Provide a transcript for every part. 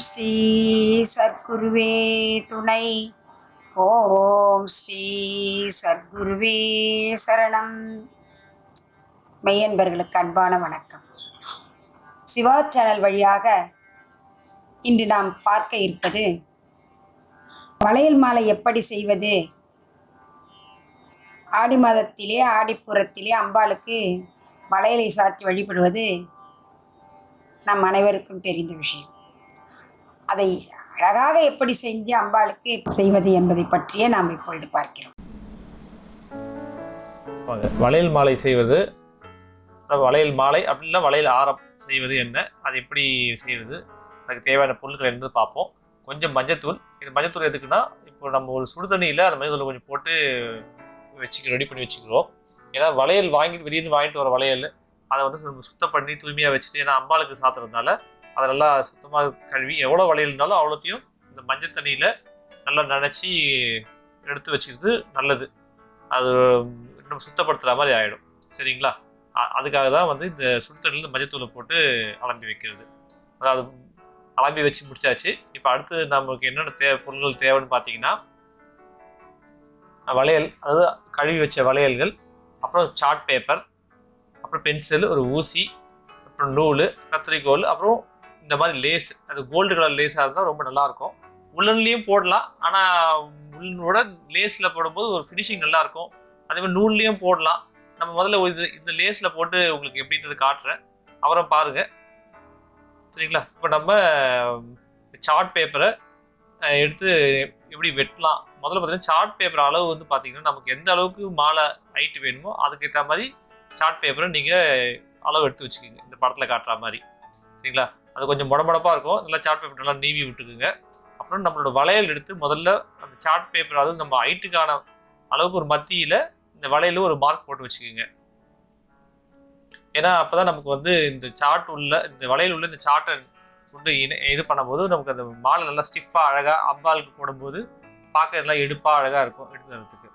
ஸ்ரீ சர்க்குருவே துணை. ஓம் ஸ்ரீ சர்க்குருவே சரணம். மெய்யன்பர்களுக்கு அன்பான வணக்கம். சிவா சேனல் வழியாக இன்று நாம் பார்க்க இருப்பது வளையல் மாலை எப்படி செய்வது. ஆடி மாதத்திலே ஆடிப்புறத்திலே அம்பாளுக்கு வளையலை சாற்றி வழிபடுவது நம் அனைவருக்கும் தெரிந்த விஷயம். அதை அழகாக எப்படி செஞ்சு அம்பாளுக்கு செய்வது என்பதை பற்றியே நாம் இப்பொழுது பார்க்கிறோம். வளையல் மாலை செய்வது, வளையல் மாலை அப்படின்னா வளையல் ஆரம் செய்வது என்ன, அது எப்படி செய்வது, அதுக்கு தேவையான பொருட்கள் என்பது பார்ப்போம். கொஞ்சம் மஞ்சத்தூள். இது மஞ்சத்தூள் எதுக்குன்னா, இப்போ நம்ம ஒரு சுடு தண்ணியில் அந்த மஞ்சத்தூள் கொஞ்சம் போட்டு ரெடி பண்ணி வச்சுக்கிறோம். ஏன்னா வளையல் வெளியிருந்து வாங்கிட்டு வர வளையல் அதை வந்து சுத்தம் பண்ணி தூய்மையாக வச்சுட்டு, ஏன்னா அம்பாளுக்கு சாத்துறதுனால அதை நல்லா சுத்தமாக கழுவி எவ்வளோ வளையல் இருந்தாலும் அவ்வளோத்தையும் இந்த மஞ்சள் தண்ணியில் நல்லா நனைச்சி எடுத்து வச்சுக்கிறது நல்லது. அது நம்ம சுத்தப்படுத்துகிற மாதிரி ஆகிடும். சரிங்களா? அதுக்காக தான் வந்து இந்த சுடு தண்ணியில் மஞ்சத்தூளை போட்டு அலம்பி வைக்கிறது. அதாவது அலம்பி வச்சு முடிச்சாச்சு. இப்போ அடுத்து நமக்கு என்னென்ன பொருட்கள் தேவைன்னு பார்த்தீங்கன்னா, வளையல், அதாவது கழுவி வச்ச வளையல்கள், அப்புறம் சார்ட் பேப்பர், அப்புறம் பென்சில், ஒரு ஊசி, அப்புறம் நூல், கத்திரிக்கோல், அப்புறம் இந்த மாதிரி லேஸ். அது கோல்டு கலர் லேஸாக இருந்தால் ரொம்ப நல்லாயிருக்கும். உள்ளன்லேயும் போடலாம், ஆனால் உள்ளனோட லேஸில் போடும்போது ஒரு ஃபினிஷிங் நல்லாயிருக்கும். அதே மாதிரி நூல்லையும் போடலாம். நம்ம முதல்ல இந்த லேஸில் போட்டு உங்களுக்கு எப்படின்றது காட்டுறேன், அப்புறம் பாருங்கள். சரிங்களா? இப்போ நம்ம சார்ட் பேப்பரை எடுத்து எப்படி வெட்டலாம். முதல்ல பார்த்தீங்கன்னா சார்ட் பேப்பர் அளவு வந்து பார்த்தீங்கன்னா, நமக்கு எந்த அளவுக்கு மாலை ஹைட்டு வேணுமோ அதுக்கேற்ற மாதிரி சார்ட் பேப்பரை நீங்கள் அளவு எடுத்து வச்சுக்கோங்க. இந்த படத்தில் காட்டுற மாதிரி. சரிங்களா? அது கொஞ்சம் முடமுடப்பாக இருக்கும். நல்லா சார்ட் பேப்பர் நல்லா நீவி விட்டுக்குங்க. அப்புறம் நம்மளோட வளையல் எடுத்து முதல்ல அந்த சார்ட் பேப்பர், அதாவது நம்ம ஹைட்டுக்கான அளவுக்கு ஒரு மத்தியில் இந்த வளையல் ஒரு மார்க் போட்டு வச்சுக்கோங்க. ஏன்னா அப்போ தான் நமக்கு வந்து இந்த சார்ட் உள்ள, இந்த வளையல் உள்ள இந்த சார்ட்டை கொண்டு இது பண்ணும்போது நமக்கு அந்த மாலை நல்லா ஸ்டிஃபாக அழகாக அம்பாளுக்கு போடும்போது பார்க்க நல்லா எடுப்பாக அழகாக இருக்கும் எடுத்து தரத்துக்கு.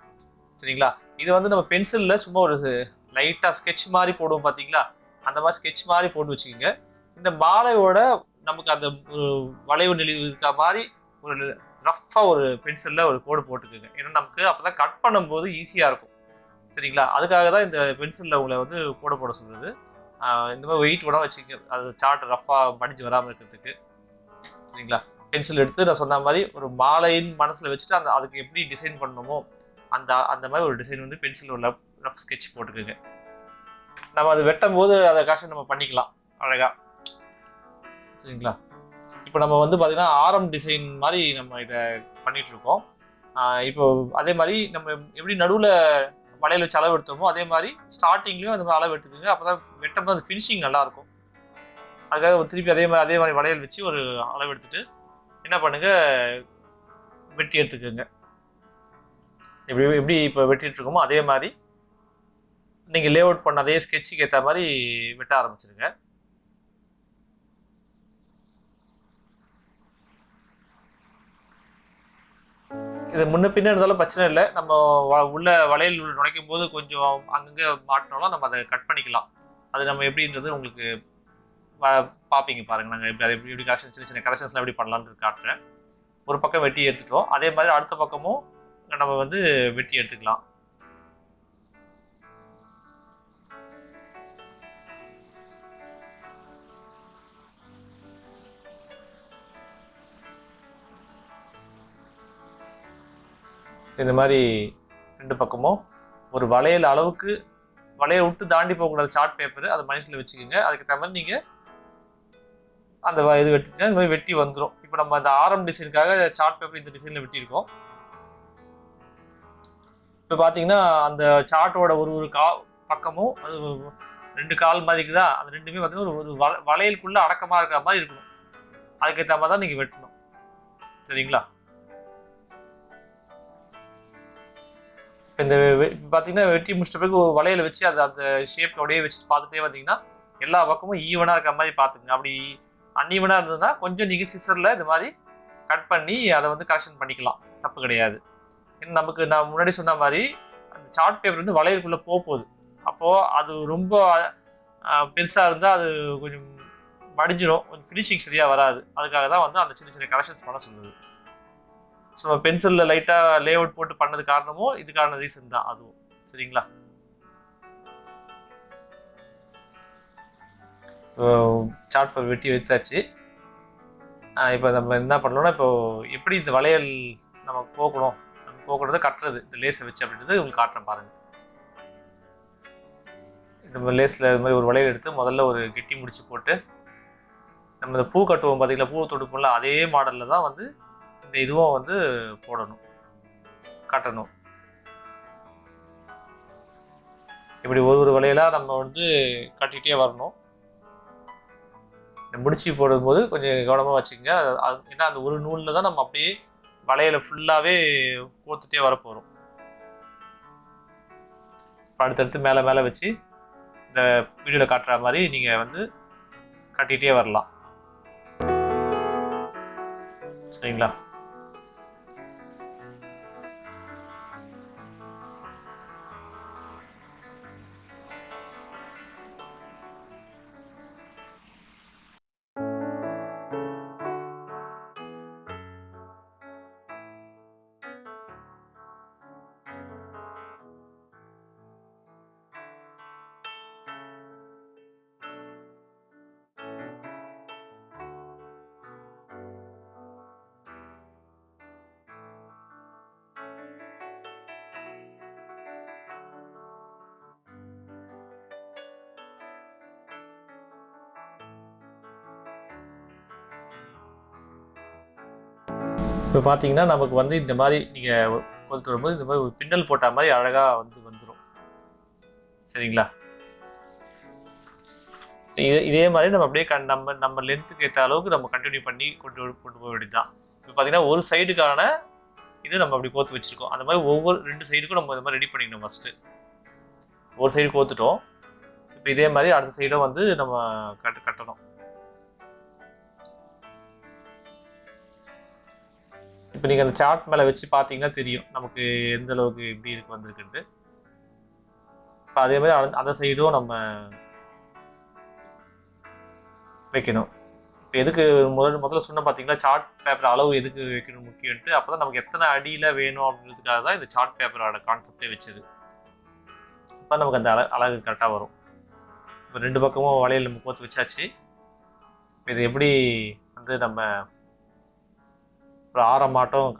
சரிங்களா? இது வந்து நம்ம பென்சிலில் சும்மா ஒரு லைட்டாக ஸ்கெட்ச் மாதிரி போடுவோம் பார்த்தீங்களா, அந்த மாதிரி ஸ்கெட்ச் மாதிரி போட்டு வச்சுக்கோங்க. இந்த மாலையோட நமக்கு அந்த ஒரு வளைவு நெளிவு இருக்க மாதிரி ஒரு ரஃப்பாக ஒரு பென்சிலில் ஒரு கோடு போட்டுக்கோங்க. ஏன்னா நமக்கு அப்போ தான் கட் பண்ணும்போது ஈஸியாக இருக்கும். சரிங்களா? அதுக்காக தான் இந்த பென்சிலில் உங்களை வந்து கோடு போட சொல்கிறது. இந்த மாதிரி வெயிட் கூட வச்சுக்க, அது சார்ட் ரஃப்பாக மடிஞ்சு வராமல் இருக்கிறதுக்கு. சரிங்களா? பென்சில் எடுத்து நான் சொன்ன மாதிரி ஒரு மாலையின் மனசில் வச்சுட்டு அதுக்கு எப்படி டிசைன் பண்ணணுமோ அந்த மாதிரி ஒரு டிசைன் வந்து பென்சில் ஒரு ரஃப் ஸ்கெட்ச் போட்டுக்கோங்க. நம்ம அது வெட்டும் போது அதை காசு நம்ம பண்ணிக்கலாம் அழகா. சரிங்களா? இப்போ நம்ம வந்து பார்த்தீங்கன்னா ஆரம் டிசைன் மாதிரி நம்ம இதை பண்ணிட்டு இருக்கோம். இப்போ அதே மாதிரி நம்ம எப்படி நடுவில் வளையல் வச்சு அளவு எடுத்தோமோ அதே மாதிரி ஸ்டார்டிங்லேயும் அந்த மாதிரி அளவு எடுத்துக்கோங்க. அப்போ தான் வெட்டும்போது அது ஃபினிஷிங் நல்லாயிருக்கும். அதுக்காக திருப்பி அதே மாதிரி வளையல் வச்சு ஒரு அளவு எடுத்துட்டு என்ன பண்ணுங்க, வெட்டி எடுத்துக்கோங்க. எப்படி இப்போ வெட்டிட்டு இருக்கோமோ அதே மாதிரி நீங்கள் லே அவுட் பண்ண அதே ஸ்கெட்சுக்கு ஏற்ற மாதிரி வெட்ட ஆரம்பிச்சிருங்க. இது முன்ன பின்ன இருந்தாலும் பிரச்சனை இல்லை. நம்ம உள்ள வளையல் நுழைக்கும் போது கொஞ்சம் அங்கங்கே மாட்டினாலும் நம்ம அதை கட் பண்ணிக்கலாம். அது நம்ம எப்படின்றது உங்களுக்கு பார்ப்பீங்க பாருங்கள். நாங்கள் எப்படி கரெக்ஷன், சின்ன சின்ன கரெக்ஷன்ஸ்லாம் எப்படி பண்ணலான்னு காட்டுறேன். ஒரு பக்கம் வெட்டி எடுத்துட்டோம், அதே மாதிரி அடுத்த பக்கமும் நம்ம வந்து வெட்டி எடுத்துக்கலாம். இந்த மாதிரி ரெண்டு பக்கமும் ஒரு வளையல் அளவுக்கு, வளையல் விட்டு தாண்டி போகக்கூடாது சார்ட் பேப்பர், அதை மனசில் வச்சுக்கோங்க. அதுக்கு தகுந்த மாதிரி நீங்கள் அந்த இது வெட்டிட்டீங்கன்னா இந்த மாதிரி வெட்டி வந்துடும். இப்போ நம்ம அந்த ஆரம் டிசைனுக்காக சார்ட் பேப்பர் இந்த டிசைனில் வெட்டியிருக்கோம். இப்போ பார்த்தீங்கன்னா அந்த சார்ட்டோட ஒரு பக்கமும் அது ரெண்டு கால் மாதிரி இருக்குதா, அது ரெண்டுமே பார்த்தீங்கன்னா ஒரு வளையலுக்குள்ளே அடக்கமாக இருக்கிற மாதிரி இருக்கணும். அதுக்கேற்ற மாதிரி தான் நீங்கள் வெட்டணும். சரிங்களா? இந்த பார்த்தீங்கன்னா வெட்டி முடிச்ச பிறகு ஒரு வளையல் வச்சு அந்த ஷேப் அப்படியே வச்சு பார்த்துட்டே வந்தீங்கன்னா எல்லா பக்கமும் ஈவனாக இருக்கிற மாதிரி பார்த்துங்க. அப்படி அன்ஈவனாக இருந்ததுன்னா கொஞ்சம் நீங்கள் சிசரில் இந்த மாதிரி கட் பண்ணி அதை வந்து கரெக்ஷன் பண்ணிக்கலாம், தப்பு கிடையாது. ஏன்னா நமக்கு நான் முன்னாடி சொன்ன மாதிரி அந்த சார்ட் பேப்பர் வந்து வளையலுக்குள்ளே போகுது. அப்போது அது ரொம்ப பெருசாக இருந்தால் அது கொஞ்சம் மடிஞ்சிரும், கொஞ்சம் ஃபினிஷிங் சரியாக வராது. அதுக்காக தான் வந்து அந்த சின்ன சின்ன கரெக்ஷன்ஸ் பண்ண சொல்லுது. ஸோ பென்சிலில் லைட்டாக லே அவுட் போட்டு பண்ணது காரணமும் இதுக்கான ரீசன் தான் அதுவும். சரிங்களா? சார்ட் பேப்பர் வெட்டி வச்சாச்சு. இப்போ நம்ம என்ன பண்ணணும்னா, இப்போ எப்படி இந்த வளையல் நம்ம போகணும், நம்ம போக்குறத கட்டுறது இந்த லேஸை வச்சு அப்படின்றது உங்களுக்கு காட்டுறேன் பாருங்கள். இந்த லேஸில் இது மாதிரி ஒரு வளையல் எடுத்து முதல்ல ஒரு கெட்டி முடிச்சு போட்டு நம்ம இந்த பூ கட்டுவோம் பார்த்தீங்களா, பூ தொடுப்போம்ல, அதே மாடலில் தான் வந்து இந்த இதுவும் வந்து போடணும், கட்டணும். இப்படி ஒரு வளையலாக நம்ம வந்து கட்டிகிட்டே வரணும். முடிச்சு போடும்போது கொஞ்சம் கவனமாக வச்சுக்கோங்க. ஏன்னா அந்த ஒரு நூலில் தான் நம்ம அப்படியே வளையலை ஃபுல்லாகவே கோர்த்துட்டே வரப்போகிறோம். அடுத்தடுத்து மேலே மேலே வச்சு இந்த வீடியோவில் காட்டுற மாதிரி நீங்கள் வந்து கட்டிகிட்டே வரலாம். சரிங்களா? இப்போ பார்த்தீங்கன்னா நமக்கு வந்து இந்த மாதிரி நீங்கள் கொளுத்து வரும்போது இந்த மாதிரி ஒரு பின்னல் போட்ட மாதிரி அழகாக வந்துடும். சரிங்களா? இதே மாதிரி நம்ம அப்படியே நம்ம லென்த்துக்கு ஏற்ற அளவுக்கு நம்ம கண்டினியூ பண்ணி கொண்டு போக வேண்டியது தான். இப்போ பார்த்தீங்கன்னா ஒரு சைடுக்கான இது நம்ம அப்படி கோர்த்து வச்சுருக்கோம். அந்த மாதிரி ஒவ்வொரு 2 சைடுக்கும் நம்ம இந்த மாதிரி ரெடி பண்ணிக்கணும். ஃபஸ்ட்டு ஒரு சைடு கோர்த்துட்டோம். இப்போ இதே மாதிரி அடுத்த சைடும் வந்து நம்ம கட்டணும். இப்போ நீங்கள் அந்த சார்ட் மேலே வச்சு பார்த்தீங்கன்னா தெரியும் நமக்கு எந்த அளவுக்கு எப்படி இருக்கு வந்திருக்குன்ட்டு. இப்போ அதே மாதிரி அந்த சைடும் நம்ம வைக்கணும். இப்போ எதுக்கு முதல்ல சொன்ன பார்த்தீங்கன்னா சார்ட் பேப்பர் அளவு எதுக்கு வைக்கணும் முக்கியம்ட்டு. அப்போ தான் நமக்கு எத்தனை அடியில் வேணும் அப்படின்றதுக்காக தான் இந்த சார்ட் பேப்பரோட கான்செப்டே வச்சது. இப்போ நமக்கு அந்த அழகு கரெக்டாக வரும். இப்போ 2 பக்கமும் வளையல் நம்ம கோர்த்து வச்சாச்சு. இது எப்படி வந்து நம்ம ஒரு ஆரம் மாட்டம்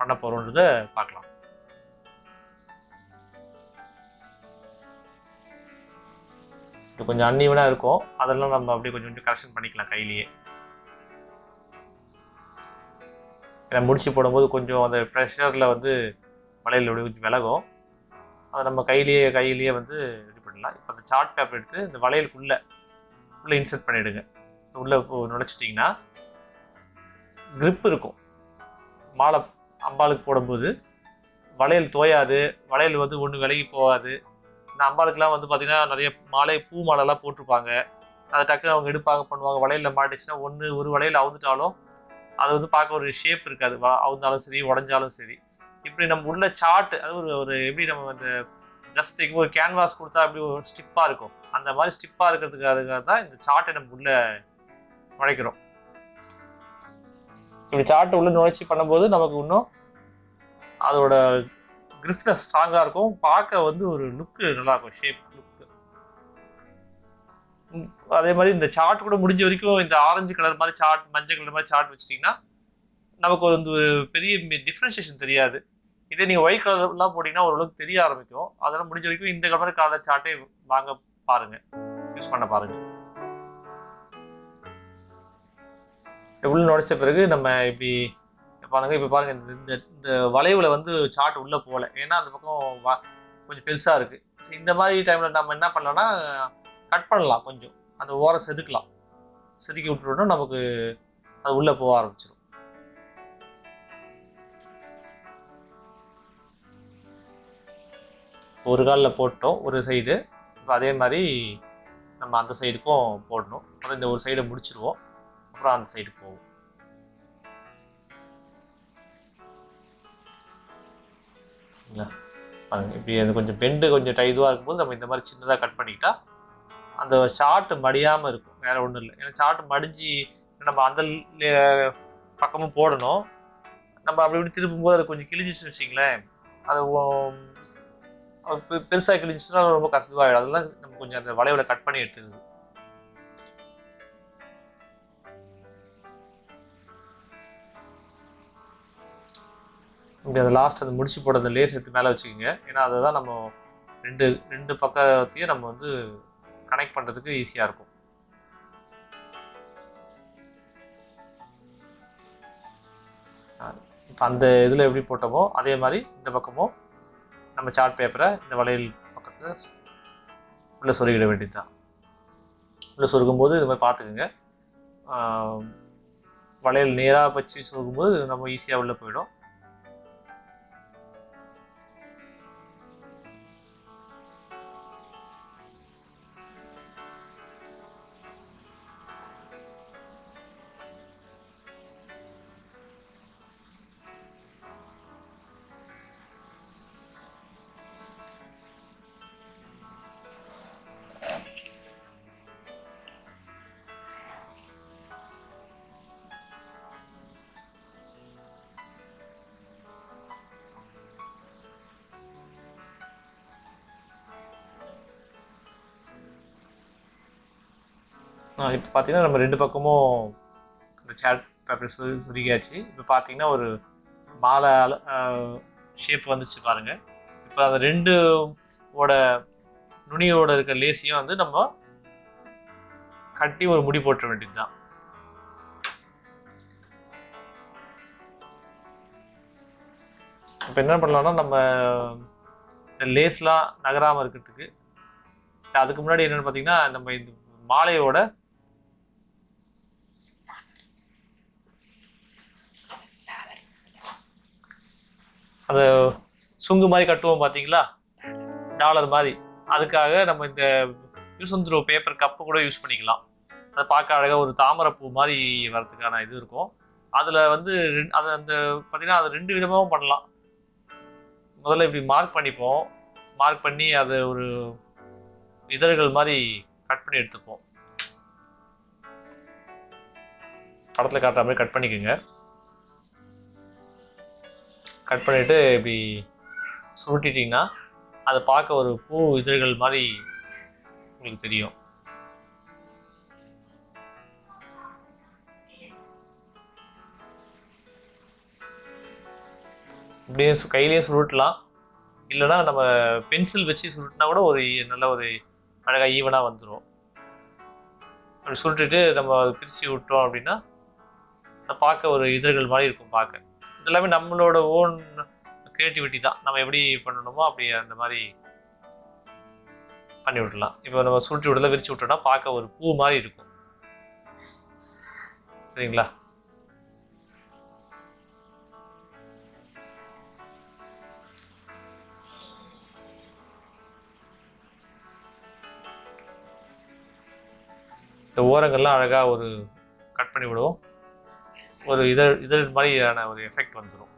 பண்ண போகிறோன்றதை பார்க்கலாம். இது கொஞ்சம் அன்ஈவனாக இருக்கும், அதெல்லாம் நம்ம அப்படியே கொஞ்சம் கரெக்ஷன் பண்ணிக்கலாம் கையிலேயே. ஏன்னா முடிச்சு போடும்போது கொஞ்சம் அந்த ப்ரெஷரில் வந்து வளையல் கொஞ்சம் விலகும். அதை நம்ம கையிலேயே வந்து ரெடி பண்ணலாம். இப்போ அந்த சார்ட் பேப்பர் எடுத்து இந்த வளையலுக்குள்ளே இன்சர்ட் பண்ணிவிடுங்க. உள்ளே நுழைச்சிட்டிங்கன்னா கிரிப் இருக்கும். மாலை அம்பாளுக்கு போடும்போது வளையல் தோயாது, வளையல் வந்து ஒன்று விலகி போகாது. இந்த அம்பாளுக்கெலாம் வந்து பார்த்திங்கன்னா நிறைய பூ மாலைலாம் போட்டிருப்பாங்க. அதை டக்குன்னு அவங்க எடுப்பாங்க பண்ணுவாங்க. வளையலில் மாட்டிச்சுன்னா ஒரு வளையல் அவுந்துட்டாலும் அது வந்து பார்க்க ஒரு ஷேப் இருக்காது. அவுந்தாலும் சரி, உடஞ்சாலும் சரி. இப்படி நம்ம உள்ள சார்ட், அது ஒரு எப்படி நம்ம அந்த ஜஸ்ட் ஒரு கேன்வாஸ் கொடுத்தா அப்படி ஒரு ஸ்டிப்பாக இருக்கும். அந்த மாதிரி ஸ்டிப்பாக இருக்கிறதுக்காக தான் இந்த சார்ட்டை நம்ம உள்ள நுழைக்கிறோம். இப்படி சார்ட்டை உள்ள நுழைச்சி பண்ணும்போது நமக்கு இன்னும் அதோட கிரிப்னஸ் ஸ்ட்ராங்காக இருக்கும். பார்க்க வந்து ஒரு லுக்கு நல்லாயிருக்கும், ஷேப் லுக்கு. அதே மாதிரி இந்த சார்ட் கூட முடிஞ்ச வரைக்கும் இந்த ஆரஞ்சு கலர் மாதிரி சார்ட், மஞ்சள் கலர் மாதிரி சார்ட் வச்சிட்டிங்கன்னா நமக்கு வந்து ஒரு பெரிய டிஃப்ரென்சியேஷன் தெரியாது. இதே நீங்கள் ஒயிட் கலர்லாம் போட்டிங்கன்னா ஓரளவுக்கு தெரிய ஆரம்பிக்கும். அதெல்லாம் முடிஞ்ச வரைக்கும் இந்த கலர் சார்ட்டே வாங்க பாருங்கள், யூஸ் பண்ண பாருங்கள். உள்ள நுழைச்ச பிறகு நம்ம இப்படி பாருங்க. இப்போ பாருங்க, இந்த வளைவுல வந்து சார்ட் உள்ள போகல, ஏன்னா அந்த பக்கம் கொஞ்சம் பெருசா இருக்கு. இந்த மாதிரி டைம்ல நம்ம என்ன பண்ணலாம்னா கட் பண்ணலாம், கொஞ்சம் அந்த ஓரம் செதுக்கலாம். செதுக்கி விட்டுட்டோம்னா நமக்கு அது உள்ள போக ஆரம்பிச்சிடும். ஒரு காலில் போட்டோம் ஒரு சைடு. இப்போ அதே மாதிரி நம்ம அந்த சைடுக்கும் போடணும். அப்புறம் இந்த ஒரு சைடை முடிச்சிருவோம், அப்புறம் அந்த சைடு போகும். பாருங்க, இப்படி அது கொஞ்சம் பெண்டு கொஞ்சம் இதுவாக இருக்கும்போது நம்ம இந்த மாதிரி சின்னதாக கட் பண்ணிக்கிட்டா அந்த ஷார்ட் மடியாமல் இருக்கும். வேற ஒன்றும் இல்லை. ஏன்னா சார்ட் மடிஞ்சு நம்ம அந்த பக்கமும் போடணும். நம்ம அப்படி இப்படி திருப்பும்போது அது கொஞ்சம் கிழிஞ்சிச்சுன்னு வச்சிங்களேன், அது பெருசாக கிழிஞ்சிச்சுன்னா ரொம்ப கஷ்டமாயிடும். அதெல்லாம் நம்ம கொஞ்சம் அந்த வளைவில் கட் பண்ணி எடுத்துருது. இப்படி அந்த லாஸ்ட் அந்த முடிச்சு போட அந்த லேஸ் எடுத்து மேலே வச்சுக்கோங்க. ஏன்னா அதை தான் நம்ம ரெண்டு பக்கத்தையும் நம்ம வந்து கனெக்ட் பண்ணுறதுக்கு ஈஸியாக இருக்கும். இப்போ அந்த இதில் எப்படி போட்டோமோ அதே மாதிரி இந்த பக்கமும் நம்ம சார்ட் பேப்பரை இந்த வளையல் பக்கத்தில் உள்ளே சொருகிட வேண்டியது தான். உள்ளே சொருகும்போது இது மாதிரி பார்த்துக்குங்க. வளையல் நேராக வச்சு சொருகும்போது நம்ம ஈஸியாக உள்ளே போயிடும். இப்போ பார்த்தீங்கன்னா நம்ம ரெண்டு பக்கமும் இந்த சார்ட் பேப்பர் சுருகியாச்சு. இப்போ பார்த்தீங்கன்னா ஒரு மாலை ஷேப் வந்துச்சு பாருங்கள். இப்போ அந்த ரெண்டோட நுனியோட இருக்க லேஸையும் வந்து நம்ம கட்டி ஒரு முடி போட்ட வேண்டியது தான். இப்போ என்ன பண்ணலாம்னா, நம்ம இந்த லேஸ்லாம் நகராமல் இருக்கிறதுக்கு அதுக்கு முன்னாடி என்னென்னு பார்த்தீங்கன்னா, நம்ம இந்த மாலையோட அந்த சுங்கு மாதிரி கட்டுவோம் பார்த்தீங்களா, டாலர் மாதிரி. அதுக்காக நம்ம இந்த use and throw paper cup கூட யூஸ் பண்ணிக்கலாம். அதை பார்க்க அழகாக ஒரு தாமரைப்பூ மாதிரி வரதுக்கான இது இருக்கும். அதில் வந்து அது அந்த பார்த்தீங்கன்னா அது ரெண்டு விதமாகவும் பண்ணலாம். முதல்ல இப்படி மார்க் பண்ணிப்போம். மார்க் பண்ணி அதை ஒரு இதழ்கள் மாதிரி கட் பண்ணி எடுத்துப்போம். படத்தில் காட்டுற மாதிரி கட் பண்ணிக்கோங்க. கட் பண்ணிவிட்டு இப்படி சுருட்டிட்டிங்கன்னா அதை பார்க்க ஒரு பூ இதழ்கள் மாதிரி உங்களுக்கு தெரியும். இப்படியே கையிலேயே சுருட்டலாம். இல்லைன்னா நம்ம பென்சில் வச்சு சுருட்டினா கூட ஒரு நல்ல ஒரு அழகாக ஈவனாக வந்துடும். அப்படி சுருட்டிட்டு நம்ம அதை பிரித்து விட்டோம் அப்படின்னா பார்க்க ஒரு இதழ்கள் மாதிரி இருக்கும் பார்க்க. இது எல்லாமே நம்மளோட ஓன் கிரியேட்டிவிட்டி தான். நம்ம எப்படி பண்ணணுமோ அப்படி அந்த மாதிரி பண்ணி விடலாம். இப்போ நம்ம சுருட்டி விடல விரிச்சு விட்டோம்னா பார்க்க ஒரு பூ மாதிரி இருக்கும். சரிங்களா? இந்த ஓரங்கள்லாம் அழகாக ஒரு கட் பண்ணி விடுவோம். ஒரு இதழ் மாதிரியான ஒரு எஃபெக்ட் வந்துடும்.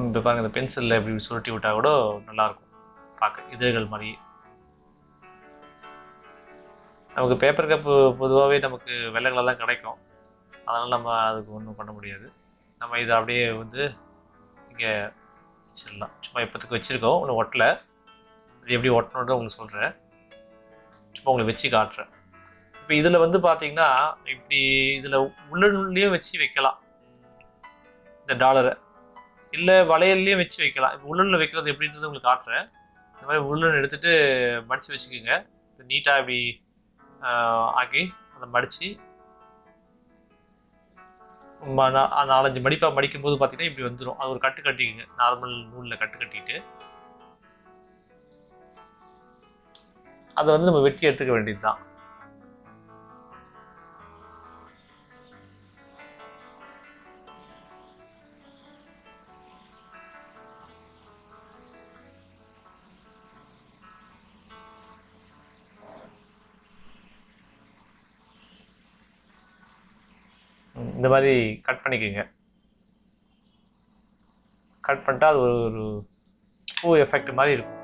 இப்போ பாருங்க, இந்த பென்சிலில் எப்படி சுருட்டி விட்டால் கூட நல்லாயிருக்கும் பார்க்க இதழ்கள் மாதிரி. நமக்கு பேப்பர் கப்பு பொதுவாகவே நமக்கு வெள்ளை கலர் தான் கிடைக்கும். அதனால் நம்ம அதுக்கு ஒன்றும் பண்ண முடியாது. நம்ம இதை அப்படியே வந்து இங்கே வச்சிடலாம். சும்மா இப்போத்துக்கு வச்சுருக்கோம், ஒன்றும் ஒட்டலை. அது எப்படி ஒட்டணுன்றதை உங்களுக்கு சொல்கிறேன். சும்மா உங்களுக்கு வச்சு காட்டுறேன். இப்போ இதில் வந்து பார்த்தீங்கன்னா இப்படி இதில் உள்ளே வச்சு வைக்கலாம் இந்த டாலரை. இல்லை வளையல்லையும் வச்சு வைக்கலாம். இப்போ உள்ளனில் வைக்கிறது எப்படின்றது உங்களுக்கு காட்டுறேன். இந்த மாதிரி உள்ளன் எடுத்துகிட்டு மடித்து வச்சுக்கோங்க. நீட்டாக இப்படி ஆக்கி அதை மடித்து 4-5 மடிப்பாக மடிக்கும் போது பார்த்தீங்கன்னா இப்படி வந்துடும். அது ஒரு கட்டு கட்டிக்குங்க. நார்மல் நூலில் கட்டு கட்டிட்டு அதை வந்து நம்ம வெட்டி எடுத்துக்க வேண்டியது தான். இந்த மாதிரி கட் பண்ணிக்கோங்க. கட் பண்ணிட்டா அது ஒரு பூ எஃபெக்ட் மாதிரி இருக்கும்.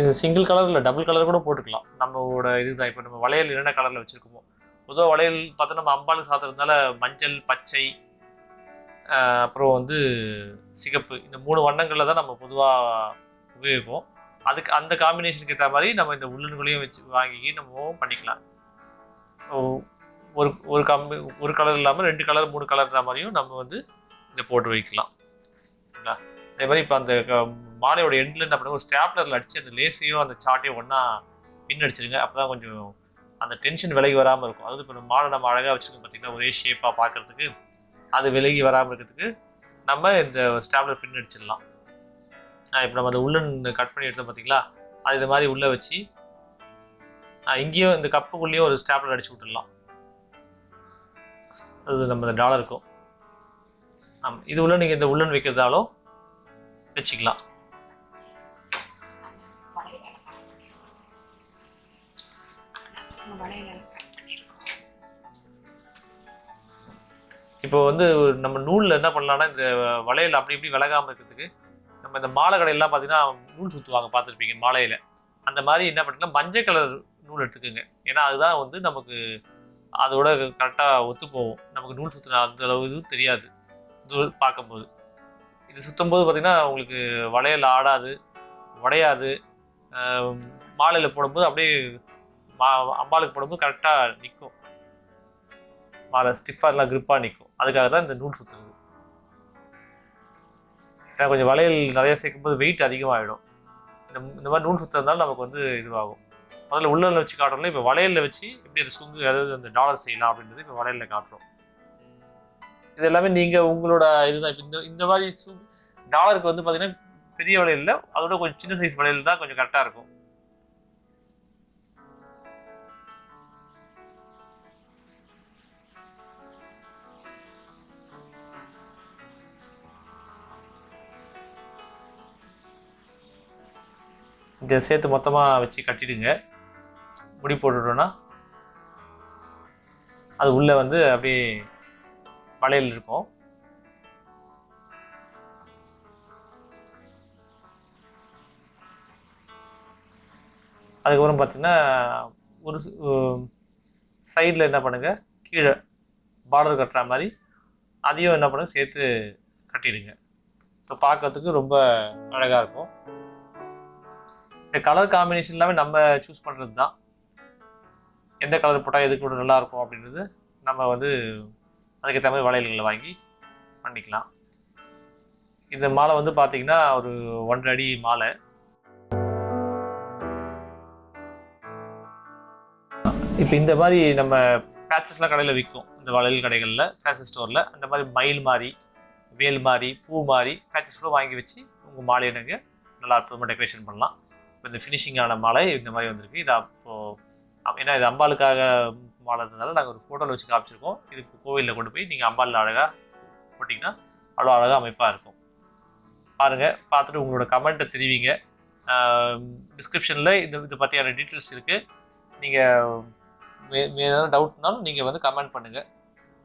இது சிங்கிள் கலர் இல்லை, டபுள் கலர் கூட போட்டுக்கலாம். நம்மளோட இதுதான். இப்போ நம்ம வளையல் என்னென்ன கலரில் வச்சுருக்கோமோ, பொதுவாக வளையல் பார்த்தா நம்ம அம்பாளுக்கு சாத்துறதுனால மஞ்சள், பச்சை, அப்புறம் வந்து சிகப்பு, இந்த 3 வண்ணங்களில் தான் நம்ம பொதுவாக உபயோகிப்போம். அதுக்கு அந்த காம்பினேஷனுக்கு ஏற்ற மாதிரி நம்ம இந்த உள்ளன்களையும் வச்சு வாங்கி நம்ம பண்ணிக்கலாம். ஒரு ஒரு கலர் இல்லாமல் 2 கலர் 3 கலர்ன்ற மாதிரியும் நம்ம வந்து இதை போட்டு வைக்கலாம். சரிங்களா? அதே மாதிரி இப்போ அந்த மாலையோட எண்டில் என்ன பண்ணுங்க, ஒரு ஸ்டாப்லரில் அடித்து அந்த லேஸையும் அந்த சாட்டையும் ஒன்றா பின் அடிச்சிருங்க. அப்போ தான் கொஞ்சம் அந்த டென்ஷன் விலகி வராமல் இருக்கும். அதாவது இப்போ மாலை நம்ம அழகாக வச்சுருக்கோம் பார்த்தீங்கன்னா, ஒரே ஷேப்பாக பார்க்குறதுக்கு, அது விலகி வராமல் இருக்கிறதுக்கு நம்ம இந்த ஸ்டாப்லர் பின் அடிச்சிடலாம். இப்போ நம்ம அந்த உள்ளன் கட் பண்ணி எடுத்தோம் பார்த்தீங்களா, அது இது மாதிரி உள்ளே வச்சு இங்கேயும் இந்த கப்புக்குள்ளேயும் ஒரு ஸ்டாப்லர் அடிச்சு விட்டுடலாம். அது நம்ம இந்த டாலருக்கும் இது உள்ள நீங்கள் இந்த உள்ளன் வைக்கிறதாலும் வச்சுக்கலாம். இப்போ வந்து நம்ம நூலில் என்ன பண்ணலாம்னா, இந்த வளையல் அப்படி இப்படி விலகாமல் இருக்கிறதுக்கு நம்ம இந்த மாலை கடையெல்லாம் பார்த்தீங்கன்னா நூல் சுற்றுவாங்க, பார்த்துருப்பீங்க மாலையில். அந்த மாதிரி என்ன பண்ணிங்கன்னா மஞ்சள் கலர் நூல் எடுத்துக்கோங்க. ஏன்னா அதுதான் வந்து நமக்கு அதோட கரெக்டாக ஒத்து போகும். நமக்கு நூல் சுற்றின அந்த அளவு இது தெரியாது இது பார்க்கும்போது. இது சுற்றும் போது பார்த்தீங்கன்னா உங்களுக்கு வளையல் ஆடாது, உடையாது. மாலையில் போடும்போது அப்படியே அம்பாளுக்கு போடும்போது கரெக்டாக நிற்கும். மாலை ஸ்டிஃபாக எல்லாம் கிரிப்பாக நிற்கும். அதுக்காக தான் இந்த நூல் சுற்றுறது. ஏன்னா கொஞ்சம் வளையல் நிறைய சேர்க்கும்போது வெயிட் அதிகமாகிடும். இந்த மாதிரி நூல் சுற்றுறதுனால நமக்கு வந்து இதுவாகும். முதல்ல உள்ளில் வச்சு காட்டுறோம்ல, இப்போ வளையலில் வச்சு எப்படி அது சுங்கு, அதாவது அந்த டாலர் செய்யலாம் அப்படின்றது இப்போ வளையலில் காட்டுறோம். இது எல்லாமே நீங்கள் உங்களோட இதுதான். இப்போ இந்த மாதிரி டாலருக்கு வந்து பார்த்தீங்கன்னா பெரிய வளையல், அதோட கொஞ்சம் சின்ன சைஸ் வளையல் தான் கொஞ்சம் கரெக்டாக இருக்கும். இங்கே சேர்த்து மொத்தமாக வச்சு கட்டிடுங்க. முடி போட்டுட்டோன்னா அது உள்ளே வந்து அப்படியே வளையல் இருக்கும். அதுக்கப்புறம் பார்த்தீங்கன்னா ஒரு சைடில் என்ன பண்ணுங்கள், கீழே பார்டர் கட்டுற மாதிரி அதையும் என்ன பண்ணுங்க சேர்த்து கட்டிடுங்க. ஸோ பார்க்கறதுக்கு ரொம்ப அழகாக இருக்கும். இந்த கலர் காம்பினேஷன் எல்லாமே நம்ம சூஸ் பண்ணுறது தான். எந்த கலர் போட்டால் எதுக்கு கூட நல்லாயிருக்கும் அப்படின்றது நம்ம வந்து அதுக்கேற்ற மாதிரி வளையல்களை வாங்கி பண்ணிக்கலாம். இந்த மாலை வந்து பார்த்தீங்கன்னா ஒரு 1.5 அடி மாலை. இப்போ இந்த மாதிரி நம்ம பேச்சஸ்லாம் கடையில் விற்கும், இந்த வளையல் கடைகளில், ஃபேஷன் ஸ்டோரில். அந்த மாதிரி மயில் மாதிரி, வேல் மாதிரி, பூ மாதிரி பேச்சஸ் கூட வாங்கி வச்சு உங்கள் மாலையை நீங்கள் நல்லா அற்புதமாக டெக்கரேஷன் பண்ணலாம். இப்போ இந்த ஃபினிஷிங்கான மாலை இந்த மாதிரி வந்திருக்கு. இது அப்போது ஏன்னா இது அம்பாளுக்காக மாலை இருந்ததுனால நாங்கள் ஒரு ஃபோட்டோவில் வச்சு காமிச்சிருக்கோம். இது கோவிலில் கொண்டு போய் நீங்கள் அம்பாலில் அழகாக போட்டிங்கன்னா அவ்வளோ அழகாக அமைப்பாக இருக்கும். பாருங்கள், பார்த்துட்டு உங்களோட கமெண்ட்டை தெரிவிங்க. டிஸ்கிரிப்ஷனில் இது பற்றியான டீட்டெயில்ஸ் இருக்குது. நீங்கள் ஏதாவது டவுட்னாலும் நீங்கள் வந்து கமெண்ட் பண்ணுங்கள்.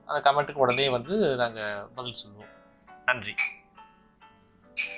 அந்த கமெண்ட்டுக்கு உடனே வந்து நாங்கள் பதில் சொல்லுவோம். நன்றி.